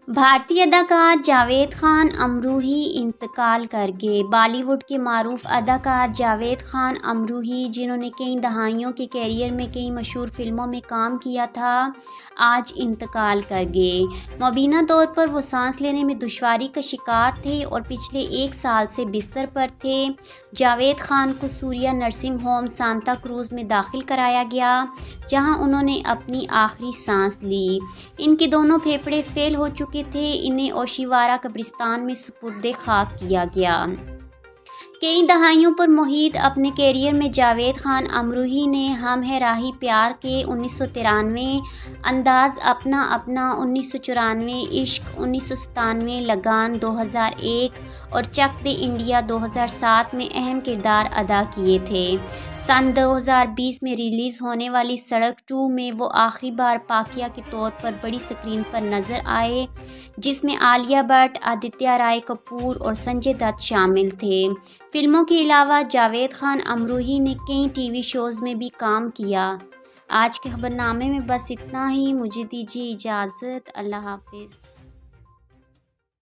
भारतीय अदाकार जावेद खान अमरूही इंतकाल कर गए। बॉलीवुड के मारूफ अदाकार जावेद खान अमरूही, जिन्होंने कई दहाइयों के कैरियर में कई मशहूर फिल्मों में काम किया था, आज इंतकाल कर गए। मुबीना तौर पर वो सांस लेने में दुश्वारी का शिकार थे और पिछले 1 साल से बिस्तर पर थे। जावेद खान को Surya nursing home Santa cruise में दाखिल कराया गया, जहां उन्होंने अपनी आखिरी सांस ली। इनके दोनों फेफड़े फेल हो चुके थे। इन्हें ओशिवारा कब्रिस्तान में सुपुर्दे खाक किया गया। कई दहाइयों पर मुहित अपने कैरियर में जावेद खान अमरूही ने हम है राही प्यार के 1993, अंदाज अपना अपना 1994, इश्क 1997, लगान 2001 और चक दे इंडिया 2007 में अहम किरदार अदा किए थे। सन 2020 में रिलीज़ होने वाली सड़क 2 में वो आखिरी बार पाकिया के तौर पर बड़ी स्क्रीन पर नज़र आए, जिसमें आलिया भट्ट, आदित्य राय कपूर और संजय दत्त शामिल थे। फिल्मों के अलावा जावेद खान अमरूही ने कई टीवी शोज़ में भी काम किया। आज के खबरनामे में बस इतना ही। मुझे दीजिए इजाज़त। अल्लाह हाफिज़।